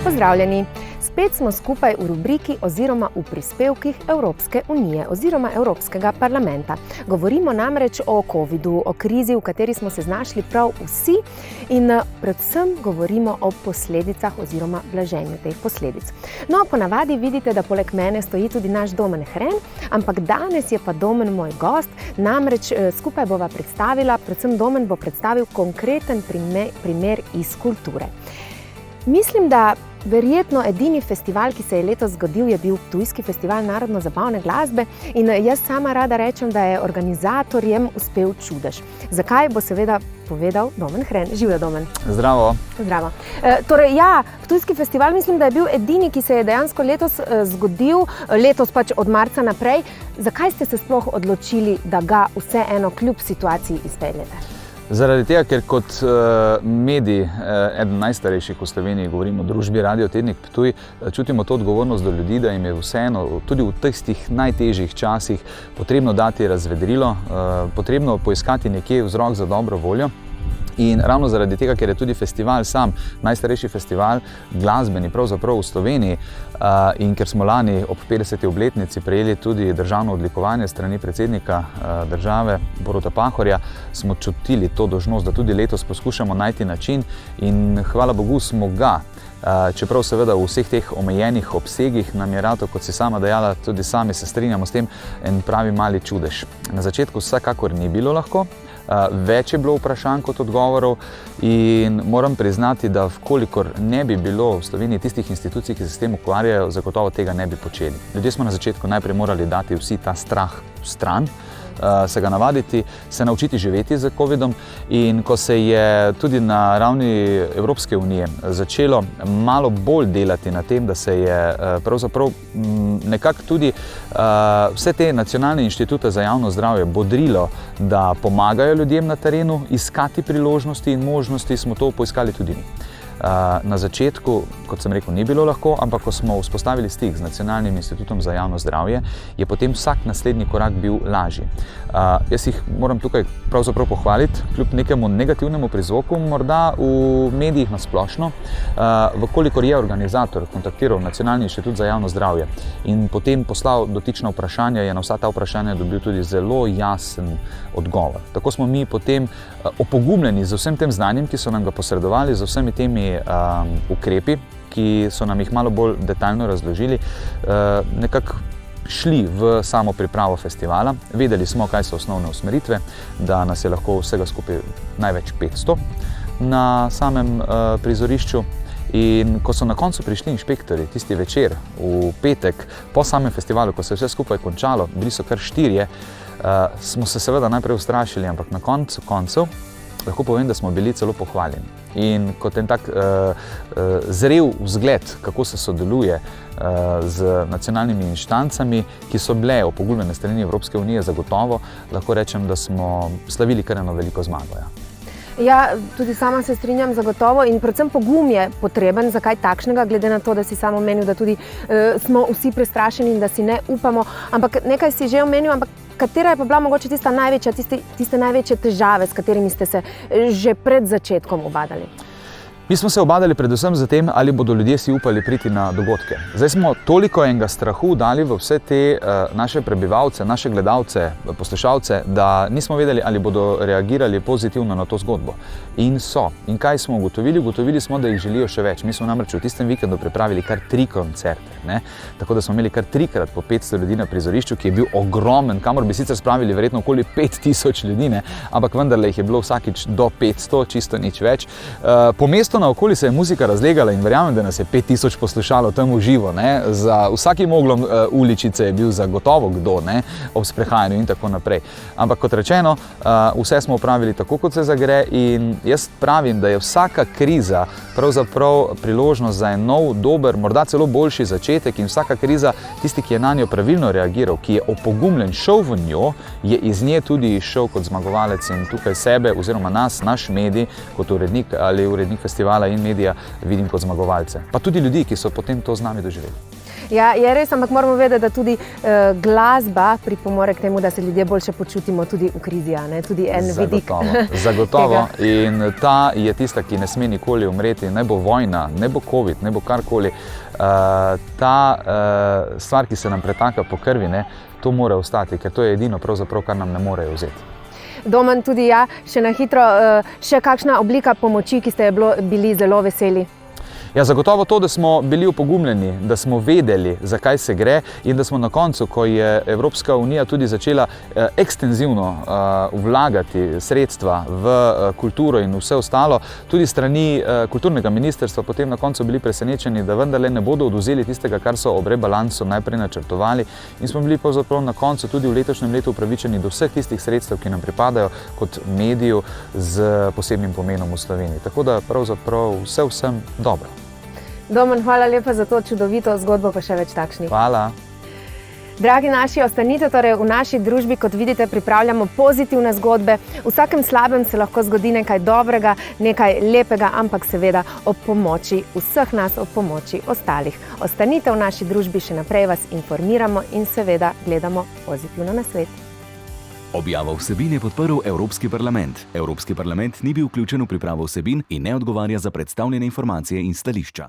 Pozdravljeni! Spet smo skupaj v rubriki oziroma v prispevkih Evropske unije oziroma Evropskega parlamenta. Govorimo namreč o covidu, o krizi, v kateri smo se znašli prav vsi in predvsem govorimo o posledicah oziroma blaženju teh posledic. No, ponavadi vidite, da poleg mene stoji tudi naš Domen Hren, ampak danes je pa Domen moj gost, namreč skupaj bova predstavila, predvsem Domen bo predstavil konkreten primer iz kulture. Mislim, da verjetno edini festival, ki se je letos zgodil, je bil Ptujski festival narodno-zabavne glasbe in jaz sama rada rečem, da je organizatorjem uspel čudež. Zakaj bo seveda povedal Domen Hren. Živjo, Domen. Zdravo. Zdravo. Ptujski festival mislim, da je bil edini, ki se je dejansko letos zgodil, letos pač od marca naprej. Zakaj ste se sploh odločili, da ga vseeno kljub situaciji izpeljete? Zaradi tega, ker kot medij, eden najstarejših v Sloveniji, govorimo o družbi Radio Tednik Ptuj, čutimo to odgovornost do ljudi, da jim je vseeno tudi v tistih najtežjih časih potrebno dati razvedrilo, potrebno poiskati nekje vzrok za dobro voljo. In ravno zaradi tega, ker je tudi festival sam najstarejši festival glasbeni pravzaprav v Sloveniji in ker smo lani ob 50. obletnici prejeli tudi državno odlikovanje strani predsednika države Boruta Pahorja, smo čutili to dolžnost, da tudi letos poskušamo najti način in hvala Bogu smo ga. Čeprav seveda v vseh teh omejenih obsegih nam je rato, kot si sama dejala, tudi sami se strinjamo s tem, en pravi mali čudež. Na začetku vsekakor ni bilo lahko, več je bilo vprašanj kot odgovorov in moram priznati, da vkolikor ne bi bilo v Sloveniji tistih institucij, ki se s tem ukvarjajo, zagotovo tega ne bi počeli. Ljudje smo na začetku najprej morali dati vsi ta strah stran, se ga navaditi, se naučiti živeti z covidom in ko se je tudi na ravni Evropske unije začelo malo bolj delati na tem, da se je pravzaprav nekako tudi vse te nacionalne inštitute za javno zdravje bodrilo, da pomagajo ljudem na terenu iskati priložnosti in možnosti, smo to poiskali tudi mi. Na začetku, kot sem rekel, ni bilo lahko, ampak ko smo vzpostavili stik z Nacionalnim inštitutom za javno zdravje, je potem vsak naslednji korak bil lažji. Jaz jih moram tukaj pravzaprav pohvaliti, kljub nekemu negativnemu prizvoku, morda v medijih nasplošno, vkolikor je organizator kontaktiral Nacionalni inštitut za javno zdravje in potem poslal dotična vprašanja, je na vsa ta vprašanja dobil tudi zelo jasen odgovor. Tako smo mi potem opogumljeni z vsem tem znanjem, ki so nam ga posredovali, z vsemi temi ukrepi, ki so nam jih malo bolj detaljno razložili, nekako šli v samo pripravo festivala. Vedeli smo, kaj so osnovne usmeritve, da nas je lahko vsega skupaj največ 500 na samem prizorišču. In ko so na koncu prišli inšpektorji tisti večer, v petek, po samem festivalu, ko se je vse skupaj končalo, bili so kar 4, smo se seveda najprej ustrašili, ampak na koncu koncev lahko povem, da smo bili celo pohvaljeni. In kot en tak zrel vzgled, kako se sodeluje z nacionalnimi inštancami, ki so bile opogumljene strani Evropske unije, zagotovo lahko rečem, da smo slavili kar eno veliko zmago. Ja, tudi sama se strinjam zagotovo in predvsem pogum je potreben za kaj takšnega, glede na to, da si samo omenil, da tudi smo vsi prestrašeni in da si ne upamo, ampak nekaj si že omenil, ampak katera je pa bila mogoče tista največja, tiste največje težave, s katerimi ste se že pred začetkom ubadali? Mi smo se ubadali predvsem za tem, ali bodo ljudje si upali priti na dogodke. Zdaj smo toliko enega strahu dali v vse te naše prebivalce, naše gledalce, poslušalce, da nismo vedeli, ali bodo reagirali pozitivno na to zgodbo. In so. In kaj smo ugotovili? Ugotovili smo, da jih želijo še več. Mi smo namreč v tistem vikendu pripravili kar 3 koncerte, ne? Tako da smo imeli kar 3-krat po 500 ljudi na prizorišču, ki je bil ogromen, kamor bi sicer spravili verjetno okoli 5000 ljudi, ne? Ampak vendarle jih je bilo vsakič do 500, čisto nič več. Po mestu naokoli se je muzika razlegala in verjamem, da nas je 5000 poslušalo tam v živo, ne? Za vsakim oglom uličice je bil zagotovo kdo, ne? Ob sprehajanju in tako naprej. Ampak kot rečeno, vse smo opravili tako, kot se zagre in jaz pravim, da je vsaka kriza pravzaprav priložnost za en nov, dober, morda celo boljši začetek in vsaka kriza, tisti, ki je na njo pravilno reagiral, ki je opogumljen, šel v njo, je iz nje tudi šel kot zmagovalec in tukaj sebe oziroma nas, naš medij, kot urednik ali urednik festivala in medija vidim kot zmagovalce. Pa tudi ljudi, ki so potem to z nami doživeli. Ja, je res, ampak moramo vedeti, da tudi glasba pripomore k temu, da se ljudje boljše počutimo tudi v krizi, ne? Tudi en vidik. Zagotovo. In ta je tista, ki ne sme nikoli umreti. Ne bo vojna, ne bo COVID, ne bo karkoli. Ta stvar, ki se nam pretaka po krvi, ne, to mora ostati, ker to je edino, pravzaprav, kar nam ne morejo vzeti. Domen, tudi ja, še na hitro, še kakšna oblika pomoči, ki ste bili zelo veseli? Ja, zagotovo to, da smo bili opogumljeni, da smo vedeli, zakaj se gre in da smo na koncu, ko je Evropska unija tudi začela ekstenzivno vlagati sredstva v kulturo in vse ostalo, tudi strani kulturnega ministrstva potem na koncu bili presenečeni, da vendarle ne bodo odvzeli tistega, kar so ob rebalansu najprej načrtovali, in smo bili pravzaprav na koncu tudi v letošnjem letu upravičeni do vseh tistih sredstev, ki nam pripadajo kot mediju z posebnim pomenom v Sloveniji. Tako da pravzaprav vsem dobro. Domen, hvala lepa za to čudovito zgodbo, pa še več takšnih. Hvala. Dragi naši, ostanite torej v naši družbi, kot vidite, pripravljamo pozitivne zgodbe. V vsakem slabem se lahko zgodi nekaj dobrega, nekaj lepega, ampak seveda ob pomoči vseh nas, ob pomoči ostalih. Ostanite v naši družbi, še naprej vas informiramo in seveda gledamo pozitivno na svet. Objavo vsebin je podprl Evropski parlament. Evropski parlament ni bil vključen v pripravo vsebin in ne odgovarja za predstavljene informacije in stališča.